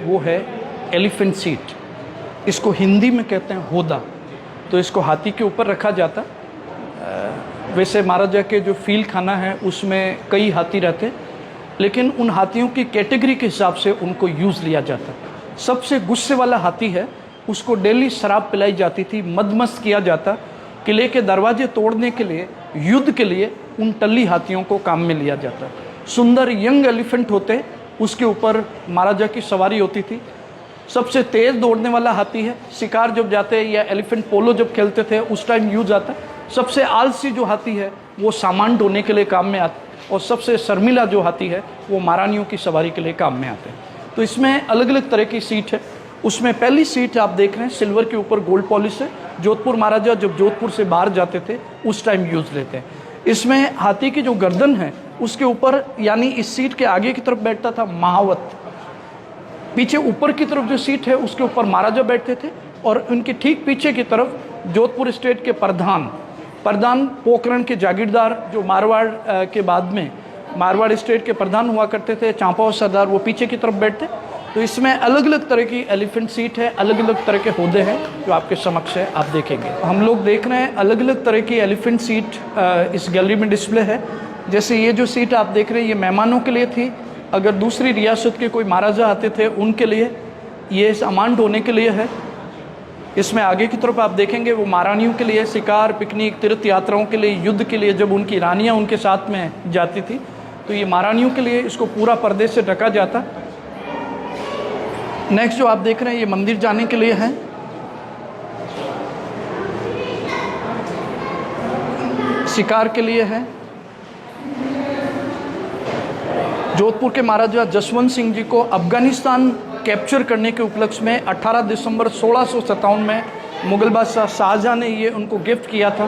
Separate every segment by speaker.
Speaker 1: वो है elephant seat. इसको हिंदी में कहते हैं होदा। तो इसको हाथी के ऊपर रखा जाता। वैसे महाराजा के जो फील खाना है उसमें कई हाथी रहते, लेकिन उन हाथियों की कैटेगरी के हिसाब से उनको यूज़ लिया जाता। सबसे गुस्से वाला हाथी है, उसको डेली शराब पिलाई जाती थी, मदमस्त किया जाता। किले के दरवाजे तोड़ने के लिए, युद्ध के लिए उन टल्ली हाथियों को काम में लिया जाता। सुंदर यंग एलिफेंट होते, उसके ऊपर महाराजा की सवारी होती थी। सबसे तेज़ दौड़ने वाला हाथी है। शिकार जब जाते या एलिफेंट पोलो जब खेलते थे उस टाइम यूज आता। सबसे आलसी जो हाथी है वो सामान ढोने के लिए काम में आता, और सबसे शर्मिला जो हाथी है वो महारानियों की सवारी के लिए काम में आते हैं। तो इसमें अलग अलग तरह की सीट है। उसमें पहली सीट आप देख रहे हैं सिल्वर के ऊपर गोल्ड पॉलिश है। जोधपुर महाराजा जब जोधपुर से बाहर जाते थे उस टाइम यूज़ लेते हैं। इसमें हाथी की जो गर्दन है उसके ऊपर, यानी इस सीट के आगे की तरफ बैठता था महावत। पीछे ऊपर की तरफ जो सीट है उसके ऊपर महाराजा बैठते थे, और उनके ठीक पीछे की तरफ जोधपुर स्टेट के प्रधान पोखरण के जागीरदार, जो मारवाड़ के बाद में मारवाड़ स्टेट के प्रधान हुआ करते थे, चांपावत सरदार, वो पीछे की तरफ बैठते। तो इसमें अलग अलग तरह की एलिफेंट सीट है, अलग अलग तरह के होदे हैं जो आपके समक्ष है, आप देखेंगे। हम लोग देख रहे हैं अलग अलग तरह की एलिफेंट सीट इस गैलरी में डिस्प्ले है। जैसे ये जो सीट आप देख रहे हैं ये मेहमानों के लिए थी। अगर दूसरी रियासत के कोई महाराजा आते थे उनके लिए, ये सामान ढोने के लिए है। इसमें आगे की तरफ आप देखेंगे वो महारानियों के लिए, शिकार, पिकनिक, तीर्थ यात्राओं के लिए, युद्ध के लिए, जब उनकी रानियां उनके साथ में जाती थी तो ये महारानियों के लिए इसको पूरा पर्दे से ढका जाता। नेक्स्ट जो आप देख रहे हैं ये मंदिर जाने के लिए है। शिकार के लिए है। जोधपुर के महाराजा जसवंत सिंह जी को अफगानिस्तान कैप्चर करने के उपलक्ष्य में 18 दिसंबर 1657 में मुगल बादशाह शाहजहां ने ये उनको गिफ्ट किया था।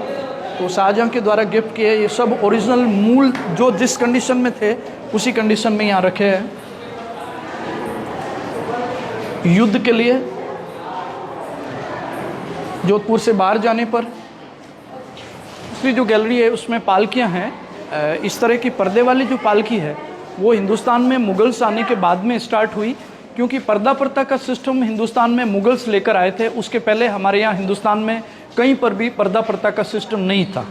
Speaker 1: तो शाहजहां के द्वारा गिफ्ट किए ये सब ओरिजिनल मूल जो जिस कंडीशन में थे उसी कंडीशन में यहाँ रखे हैं। युद्ध के लिए जोधपुर से बाहर जाने पर दूसरी जो गैलरी है उसमें पालकियाँ हैं। इस तरह की पर्दे वाली जो पालकी है वो हिंदुस्तान में मुगल्स आने के बाद में स्टार्ट हुई, क्योंकि पर्दा प्रथा का सिस्टम हिंदुस्तान में मुगल्स लेकर आए थे। उसके पहले हमारे यहाँ हिंदुस्तान में कहीं पर भी पर्दा प्रथा का सिस्टम नहीं था।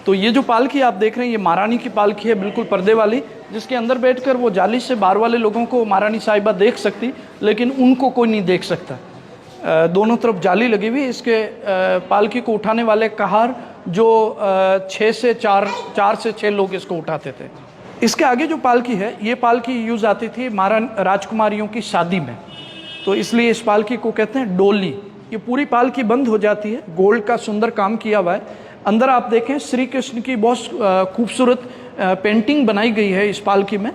Speaker 1: तो ये जो पालकी आप देख रहे हैं ये महारानी की पालकी है, बिल्कुल पर्दे वाली, जिसके अंदर बैठकर वो जाली से बाहर वाले लोगों को महारानी साहिबा देख सकती, लेकिन उनको कोई नहीं देख सकता। दोनों तरफ जाली लगी हुई। इसके पालकी को उठाने वाले कहार जो 4 से 6 लोग इसको उठाते थे। इसके आगे जो पालकी है ये पालकी यूज़ आती थी राजकुमारियों की शादी में, तो इसलिए इस पालकी को कहते हैं डोली। ये पूरी पालकी बंद हो जाती है, गोल्ड का सुंदर काम किया हुआ है। अंदर आप देखें श्री कृष्ण की बहुत खूबसूरत पेंटिंग बनाई गई है इस पालकी में,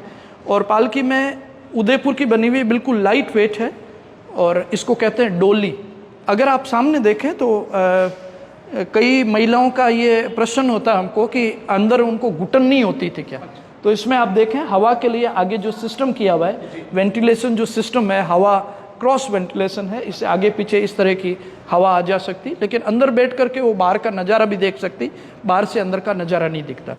Speaker 1: और पालकी में उदयपुर की बनी हुई बिल्कुल लाइट वेट है, और इसको कहते हैं डोली। अगर आप सामने देखें तो कई महिलाओं का ये प्रश्न होता है हमको कि अंदर उनको घुटन नहीं होती थी क्या। तो इसमें आप देखें हवा के लिए आगे जो सिस्टम किया हुआ है, वेंटिलेशन जो सिस्टम है, हवा क्रॉस वेंटिलेशन है, इससे आगे पीछे इस तरह की हवा आ जा सकती, लेकिन अंदर बैठ करके वो बाहर का नज़ारा भी देख सकती, बाहर से अंदर का नज़ारा नहीं दिखता।